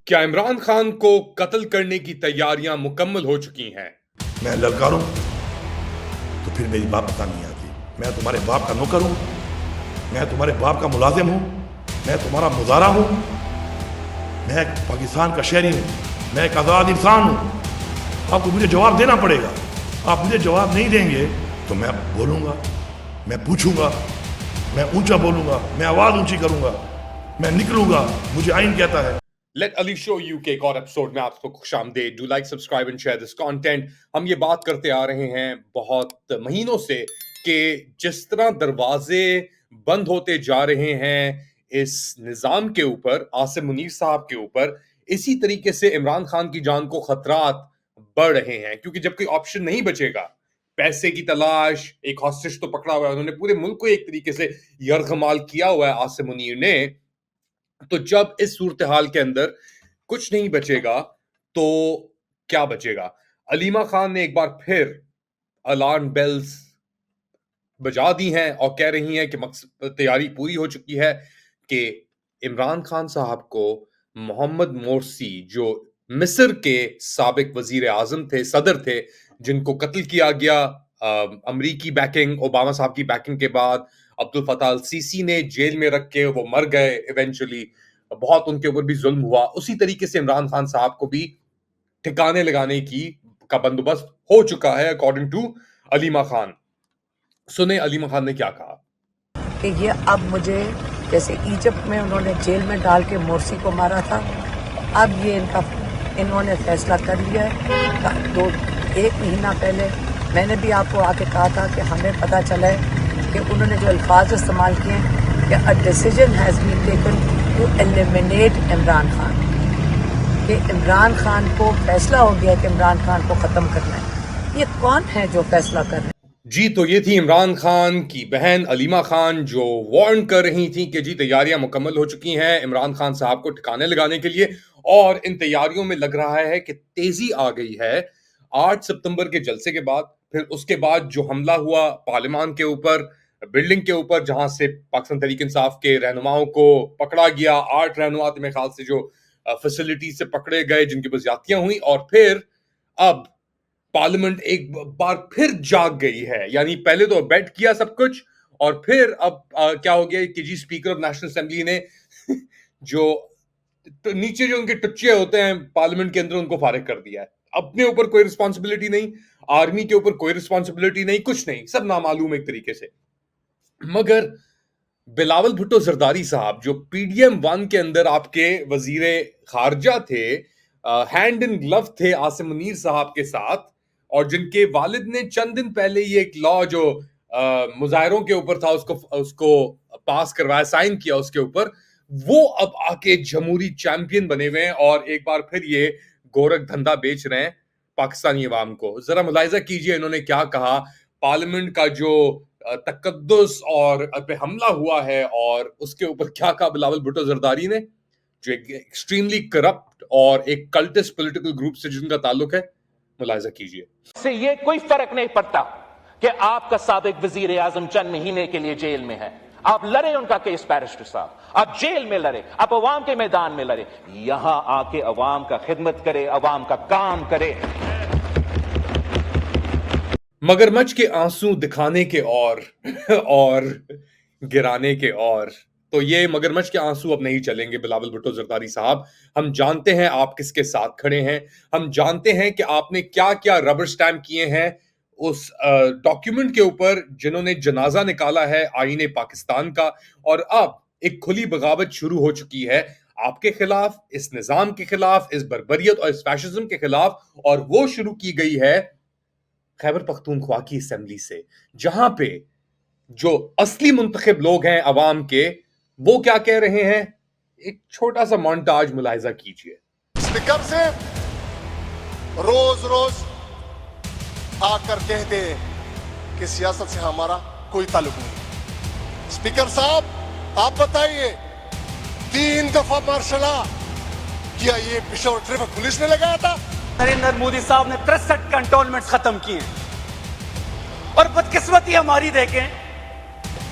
क्या इमरान खान को कत्ल करने की तैयारियां मुकम्मल हो चुकी हैं? मैं ललकारूं तो फिर मेरी बात पता नहीं आती। मैं तुम्हारे बाप का नौकर हूं, मैं तुम्हारे बाप का मुलाजिम हूं, मैं तुम्हारा मुजारा हूं, मैं पाकिस्तान का शहरी हूं, मैं एक आज़ाद इंसान हूं। आपको मुझे जवाब देना पड़ेगा। आप मुझे जवाब नहीं देंगे तो मैं बोलूंगा, मैं पूछूंगा, मैं ऊंचा बोलूंगा, मैं आवाज ऊंची करूंगा, मैं निकलूंगा। मुझे आइन कहता है। लेट अली शो यू के एक और एपिसोड में आपको खुशामदीद। Do like, subscribe and share this content. हम ये बात करते आ रहे हैं बहुत महीनों से कि जिस तरह दरवाजे बंद होते जा रहे हैं इस निज़ाम के ऊपर, आसिम मुनीर साहब के ऊपर, इसी तरीके से इमरान खान की जान को खतरात बढ़ रहे हैं। क्योंकि जब कोई ऑप्शन नहीं बचेगा, पैसे की तलाश, एक हॉस्टेज तो पकड़ा हुआ है, उन्होंने पूरे मुल्क को एक तरीके से यरगमाल किया हुआ है आसिम मुनीर ने। तो जब इस सूरत हाल के अंदर कुछ नहीं बचेगा तो क्या बचेगा? अलीमा खान ने एक बार फिर अलार्म बेल्स बजा दी हैं और कह रही हैं कि तैयारी पूरी हो चुकी है कि इमरान खान साहब को मोहम्मद मोरसी, जो मिस्र के साबिक वजीर आजम थे, सदर थे, जिनको कत्ल किया गया अमरीकी बैकिंग, ओबामा साहब की बैकिंग के बाद, अब्दुल फताह अल सीसी ने जेल में रख के वो मर गए इवेंचुअली, बहुत उनके ऊपर भी जुल्म हुआ। उसी तरीके से इमरान खान साहब को भी ठिकाने लगाने की का बंदोबस्त हो चुका है अकॉर्डिंग टू अलीमा खान। सुने अलीमा खान ने क्या कहा कि ये अब मुझे, जैसे इजिप्ट में उन्होंने जेल में डाल के मोरसी को मारा था, अब ये इन्होंने फैसला कर लिया है। एक महीना पहले मैंने भी आपको आके कहा था कि हमें पता चला है कि उन्होंने जो अल्फाज इस्तेमाल किए हैं कि a decision has been taken to eliminate Imran Khan, कि इमरान खान को फैसला हो गया कि इमरान खान को ख़त्म करना है। ये कौन है जो फैसला कर रहे हैं? जी, तो ये थी इमरान खान की बहन अलीमा खान जो वार्न कर रही थी कि जी तैयारियां मुकम्मल हो चुकी हैं इमरान खान साहब को ठिकाने लगाने के लिए। और इन तैयारियों में लग रहा है कि तेजी आ गई है 8 सितंबर के जलसे के बाद, फिर उसके बाद जो हमला हुआ पार्लियामान के ऊपर, बिल्डिंग के ऊपर, जहां से पाकिस्तान तहरीक इंसाफ के रहनुमाओं को पकड़ा गया। 8 रहनुमा मेरे ख्याल से जो फैसिलिटी से पकड़े गए, जिनकी बयातियां हुई, और फिर अब पार्लियामेंट एक बार फिर जाग गई है। यानी पहले तो बेट किया सब कुछ, और फिर अब क्या हो गया कि जी स्पीकर ऑफ नेशनल असेंबली ने जो तो नीचे जो उनके टुच्चे होते हैं पार्लियामेंट के अंदर, उनको फारिग कर दिया है। अपने ऊपर कोई रिस्पॉन्सिबिलिटी नहीं, आर्मी के ऊपर कोई रिस्पॉन्सिबिलिटी नहीं, कुछ नहीं, सब नामालूम एक तरीके से। मगर बिलावल भुट्टो जरदारी साहब, जो पीडीएम 1 के अंदर आपके वजीरे खारजा थे, हैंड इन ग्लव थे आसिम मुनीर साहब के साथ, और जिनके वालिद ने चंद दिन पहले ये एक लॉ जो मुजाहिरों के ऊपर था उसको पास करवाया, साइन किया उसके ऊपर, वो अब आके जमहूरी चैंपियन बने हुए हैं और एक बार फिर ये गोरख धंधा बेच रहे हैं पाकिस्तानी अवाम को। जरा मुलाहिजा कीजिए इन्होंने क्या कहा। पार्लियामेंट का जो तकद्दुस और पे हमला हुआ है और उसके ऊपर क्या कहा बिलावल भुट्टो जरदारी ने, जो एक एक्सट्रीमली करप्ट और एक कल्टिस्ट पॉलिटिकल ग्रुप से जिनका ताल्लुक है। मुलाहिजा कीजिए। से ये कोई फर्क नहीं पड़ता कि आपका साबिक वजीर आजम चंद महीने के लिए जेल में है। आप लड़े उनका केस बैरिस्टर साहब, आप जेल में लड़े, आप अवाम के मैदान में लड़े, यहां आके अवाम का खिदमत करे, अवाम का काम करे। मगरमच्छ के आंसू दिखाने के और गिराने के और, तो ये मगरमच्छ के आंसू अब नहीं चलेंगे बिलावल भुट्टो जरदारी साहब। हम जानते हैं आप किसके साथ खड़े हैं, हम जानते हैं कि आपने क्या क्या रबर स्टैम्प किए हैं उस डॉक्यूमेंट के ऊपर जिन्होंने जनाजा निकाला है आईने पाकिस्तान का। और अब एक खुली बगावत शुरू हो चुकी है आपके खिलाफ, इस निजाम के खिलाफ, इस बर्बरियत और इस फैशिज्म के खिलाफ, और वो शुरू की गई है खैबर पख्तूनख्वा की असेंबली से, जहां पे जो असली मुंतखब लोग हैं अवाम के, वो क्या कह रहे हैं। एक छोटा सा मोन्टाज मुलाहिजा कीजिए। स्पीकर से रोज रोज आकर कहते हैं कि सियासत से हमारा कोई ताल्लुक नहीं। स्पीकर साहब आप बताइए, 3 दफा मार्शल लॉ किया ये पेशावर ट्रैफिक पुलिस ने लगाया था। नरेंद्र मोदी साहब ने 63 कंटोनमेंट खत्म किए, और बदकिस्मती हमारी देखें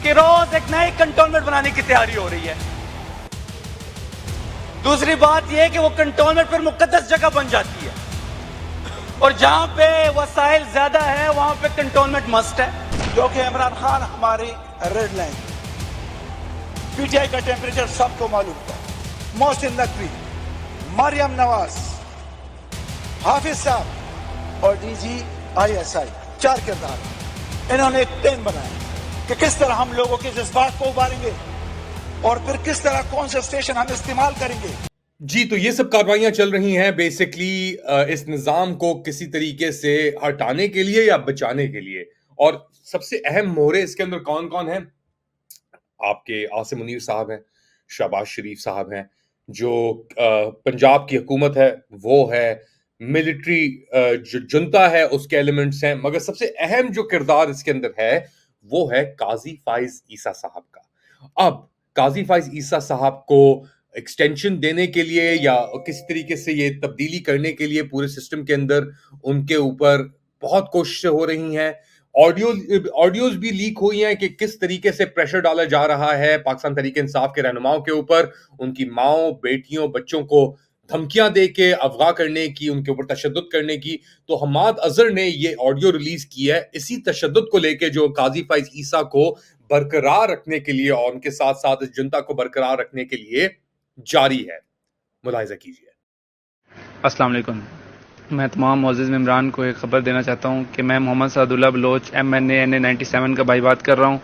कि रोज एक नए कंटोनमेंट बनाने की तैयारी हो रही है। दूसरी बात यह है कि वो कंटोनमेंट पर मुकद्दस जगह बन जाती है, और जहां पे वसाइल ज्यादा है वहां पे कंटोनमेंट मस्ट है। क्योंकि इमरान खान हमारी रेड लाइन, पीटीआई का टेम्परेचर सबको मालूम था। मोहसिन नकवी, मरियम नवाज, हाफिज साहब और डीजी आईएसआई, 4 किरदार। इन्होंने एक प्लान बनाया कि किस तरह हम लोगों के जज्बात को उबारेंगे और फिर किस तरह कौन सा स्टेशन हम इस्तेमाल करेंगे। जी, तो ये सब कार्रवाइयां चल रही हैं बेसिकली इस निज़ाम को किसी तरीके से हटाने के लिए या बचाने के लिए। और सबसे अहम मोहरे इसके अंदर कौन कौन है? आपके आसिम मुनीर साहब हैं, शहबाज शरीफ साहब हैं, जो पंजाब की हुकूमत है वो है, मिलिट्री जो जुनता है उसके एलिमेंट्स हैं, मगर सबसे अहम जो किरदार इसके अंदर है वो है काजी फाइज ईसा साहब का। अब काजी फाइज ईसा साहब को एक्सटेंशन देने के लिए या किसी तरीके से ये तब्दीली करने के लिए पूरे सिस्टम के अंदर उनके ऊपर बहुत कोशिशें हो रही हैं। ऑडियोज भी लीक हुई हैं कि किस तरीके से प्रेशर डाला जा रहा है पाकिस्तान तहरीक इंसाफ के रहनुमाओं के ऊपर, उनकी माओं, बेटियों, बच्चों को धमकियां दे के अगवा करने की, उनके ऊपर तशद्दुद करने की। तो हमाद अजहर ने ये ऑडियो रिलीज की है इसी तशद्दुद को लेके जो काजी फाइज ईसा को बरकरार रखने के लिए और उनके साथ साथ इस जनता को बरकरार रखने के लिए जारी है। मुलाहिजा कीजिए। अस्सलाम वालेकुम। मैं तमाम मोअज़्ज़िज़ मेंबरान को एक ख़बर देना चाहता हूं कि मैं मोहम्मद सादुल्लाह बलोच MNA 97 का भाई बात कर रहा हूं।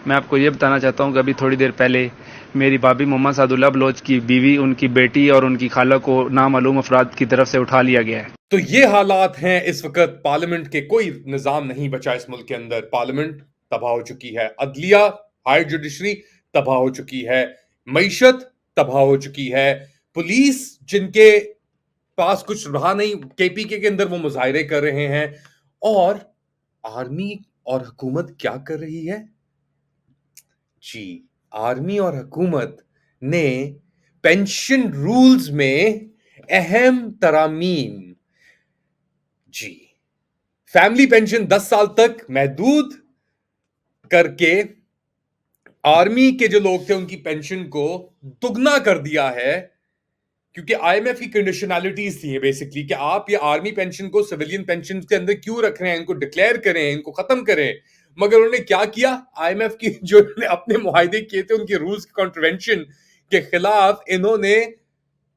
मैं आपको ये बताना चाहता हूं कि अभी थोड़ी देर पहले मेरी भाभी मोहम्मद सादुल्लाह बलोच की बीवी, उनकी बेटी और उनकी खाला को नामालूम अफराद की तरफ से उठा लिया गया है। तो ये हालात हैं इस वक्त पार्लियामेंट के, कोई निज़ाम नहीं बचा इस मुल्क के अंदर। पार्लियामेंट तबाह हो चुकी है, अदलिया, हायर जुडिशरी तबाह हो चुकी है, मईशत तबाह हो चुकी है, पुलिस जिनके पास कुछ रहा नहीं, KPK के अंदर वो मुजाहरे कर रहे हैं, और आर्मी और हुकूमत क्या कर रही है? जी, आर्मी और हुकूमत ने पेंशन रूल्स में अहम तरामीम, जी, फैमिली पेंशन 10 साल तक महदूद करके आर्मी के जो लोग थे उनकी पेंशन को दुगना कर दिया है। क्योंकि IMF की कंडीशनैलिटीज थी बेसिकली कि आप ये आर्मी पेंशन को सिविलियन पेंशन के अंदर क्यों रख रहे हैं, इनको डिक्लेयर करें, इनको खत्म करें। मगर उन्होंने क्या किया? IMF की जो अपने मुआहदे किए थे उनके रूल्स के कॉन्ट्रवेंशन के खिलाफ इन्होंने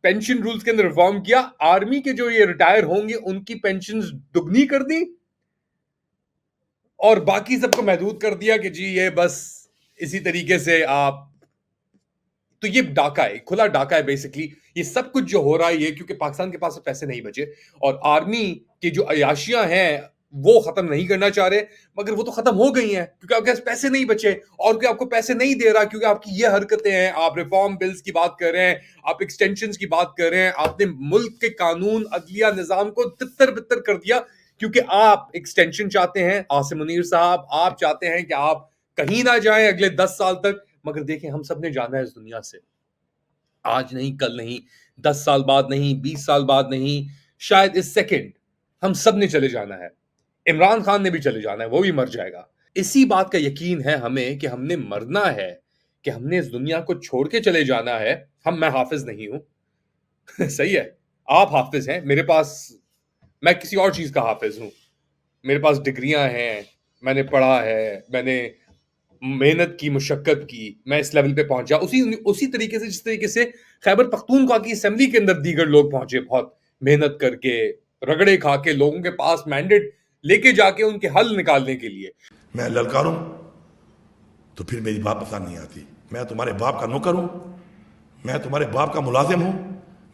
पेंशन रूल्स के अंदर रिफॉर्म किया। आर्मी के जो ये रिटायर होंगे उनकी पेंशन दुगनी कर दी और बाकी सबको महदूद कर दिया कि जी ये बस इसी तरीके से आप। तो ये डाका है, खुला डाका है बेसिकली। ये सब कुछ जो हो रहा है ये क्योंकि पाकिस्तान के पास पैसे नहीं बचे और आर्मी की जो अयाशियां हैं वो खत्म नहीं करना चाह रहे, मगर वो तो खत्म हो गई हैं क्योंकि आपके पास पैसे नहीं बचे और कोई आपको पैसे नहीं दे रहा क्योंकि आपकी ये हरकतें हैं। आप रिफॉर्म बिल्स की बात कर रहे हैं, आप एक्सटेंशंस की बात कर रहे हैं, आपने मुल्क के कानून अदलिया निजाम को तितर बितर कर दिया क्योंकि आप एक्सटेंशन चाहते हैं। आसिम मुनीर साहब, आप चाहते हैं कि आप कहीं ना जाएं अगले 10 साल तक, मगर देखें हम सब ने जाना है इस दुनिया से, आज नहीं, कल नहीं, 10 साल बाद नहीं, 20 साल बाद नहीं, शायद इस सेकंड हम सब ने चले जाना है। इमरान खान ने भी चले जाना है, वो भी मर जाएगा। इसी बात का यकीन है हमें कि हमने मरना है, कि हमने इस दुनिया को छोड़ के चले जाना है। मैं हाफिज नहीं हूं सही है, आप हाफिज हैं, मेरे पास, मैं किसी और चीज का हाफिज हूं। मेरे पास डिग्रियां हैं, मैंने पढ़ा है, मैंने मेहनत की, मुशक्कत की, मैं इस लेवल पे पहुंचा उसी तरीके से जिस तरीके से खैबर पख्तूनख्वा की असेंबली के अंदर दीगर लोग पहुंचे, बहुत मेहनत करके, रगड़े खा के, लोगों के पास मैंडेट लेके जाके उनके हल निकालने के लिए। मैं ललकारूं तो फिर मेरी बात पसंद नहीं आती। मैं तुम्हारे बाप का नौकर हूं, मैं तुम्हारे बाप का मुलाजिम हूं,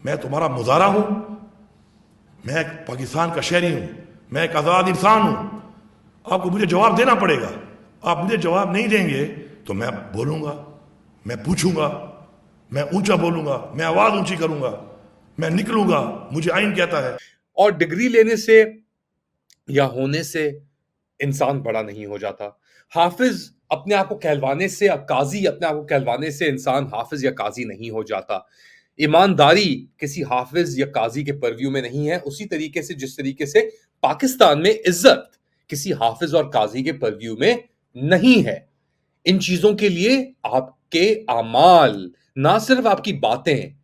मैं तुम्हारा मुजारा हूं, मैं एक पाकिस्तान का शहरी हूं, मैं एक आज़ाद इंसान हूं। आपको मुझे जवाब देना पड़ेगा। आप मुझे जवाब नहीं देंगे तो मैं बोलूंगा, मैं पूछूंगा, मैं ऊंचा बोलूंगा, मैं आवाज ऊंची करूंगा, मैं निकलूंगा, मुझे आइन कहता है। और डिग्री लेने से या होने से इंसान बड़ा नहीं हो जाता। हाफिज अपने आप को कहलवाने से, काजी अपने आप को कहलवाने से इंसान हाफिज या काजी नहीं हो जाता। ईमानदारी किसी हाफिज या काजी के परव्यू में नहीं है, उसी तरीके से जिस तरीके से पाकिस्तान में इज्जत किसी हाफिज और काजी के परव्यू में नहीं है। इन चीजों के लिए आपके अमाल, ना सिर्फ आपकी बातें,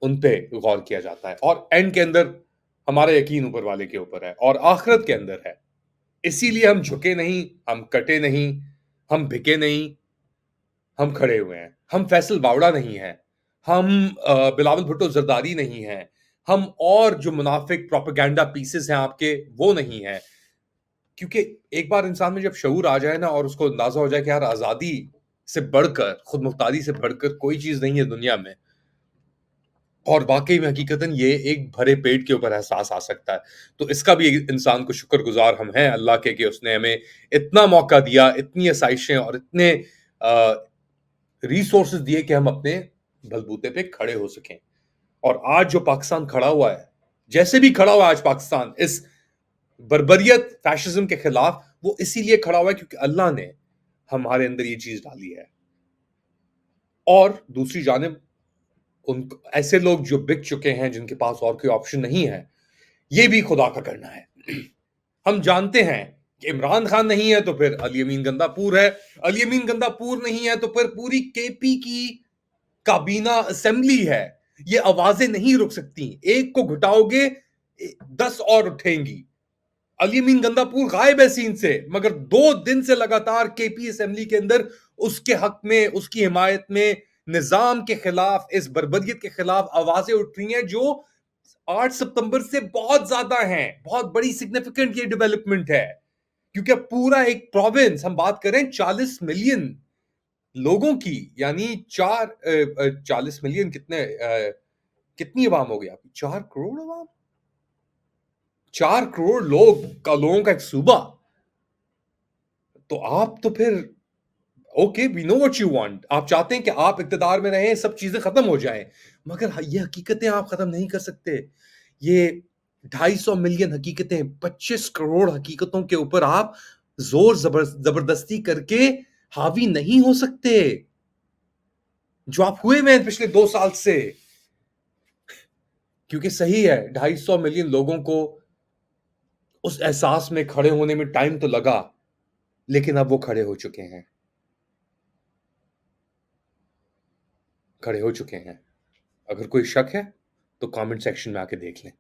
ان پہ غور کیا جاتا ہے, اور اینڈ کے اندر ہمارا یقین اوپر والے کے اوپر ہے اور آخرت کے اندر ہے. اسی لیے ہم جھکے نہیں, ہم کٹے نہیں, ہم بھکے نہیں, ہم کھڑے ہوئے ہیں. ہم فیصل باوڑا نہیں ہیں, ہم بلاول بھٹو زرداری نہیں ہیں, ہم اور جو منافق پروپیگنڈا پیسز ہیں آپ کے وہ نہیں ہیں. کیونکہ ایک بار انسان میں جب شعور آ جائے نا اور اس کو اندازہ ہو جائے کہ یار آزادی سے بڑھ کر, خود مختاری سے بڑھ کر کوئی چیز نہیں ہے دنیا میں, اور واقعی میں حقیقتاً یہ ایک بھرے پیٹ کے اوپر احساس آ سکتا ہے, تو اس کا بھی انسان کو شکر گزار ہم ہیں اللہ کے کہ اس نے ہمیں اتنا موقع دیا, اتنی آسائشیں اور اتنے ریسورسز دیے کہ ہم اپنے بلبوتے پہ کھڑے ہو سکیں. اور آج جو پاکستان کھڑا ہوا ہے, جیسے بھی کھڑا ہوا ہے آج پاکستان اس بربریت فیشزم کے خلاف, وہ اسی لیے کھڑا ہوا ہے کیونکہ اللہ نے ہمارے اندر یہ چیز ڈالی ہے. اور دوسری جانب ایسے لوگ جو بک چکے ہیں, جن کے پاس اور کوئی آپشن نہیں ہے, یہ بھی خدا کا کرنا ہے. ہم جانتے ہیں کہ عمران خان نہیں ہے تو پھر علی امین گندا پور ہے, علی امین گندا پور نہیں ہے تو پھر پوری کے پی کی کابینہ اسمبلی ہے. یہ آوازیں نہیں رک سکتی, ایک کو گھٹاؤ گے 10 اور اٹھیں گی. علی امین گندا پور غائب ہے سین سے, مگر 2 دن سے لگاتار کے پی اسمبلی کے اندر اس کے حق میں, اس کی حمایت میں, نظام کے خلاف, اس بربریت کے خلاف آوازیں اٹھ رہی ہیں جو 8 ستمبر سے بہت زیادہ ہیں. بہت بڑی سگنیفیکنٹ یہ ڈیولپمنٹ ہے, کیونکہ پورا ایک پروونس, ہم بات کریں 40 ملین لوگوں کی, یعنی 40 ملین کتنی عوام ہو گئی آپ کی, 4 کروڑ عوام, 4 کروڑ لوگوں کا ایک صوبہ. تو آپ تو پھر okay, we know what you want, آپ چاہتے ہیں کہ آپ اقتدار میں رہیں, سب چیزیں ختم ہو جائیں, مگر یہ حقیقتیں آپ ختم نہیں کر سکتے. یہ 250 ملین حقیقتیں, 25 کروڑ حقیقتوں کے اوپر آپ زور زبردستی کر کے حاوی نہیں ہو سکتے, جو آپ ہوئے میں پچھلے 2 سال سے. کیونکہ صحیح ہے 250 ملین لوگوں کو اس احساس میں کھڑے ہونے میں ٹائم تو لگا, لیکن اب وہ کھڑے ہو چکے ہیں, کھڑے ہو چکے ہیں. اگر کوئی شک ہے تو کامنٹ سیکشن میں آ کے دیکھ لیں.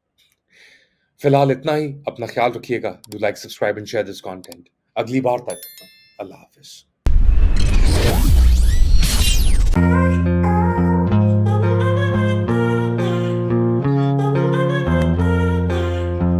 فی الحال اتنا ہی, اپنا خیال رکھیے گا. Do like, subscribe and share this content. اگلی بار تک اللہ حافظ.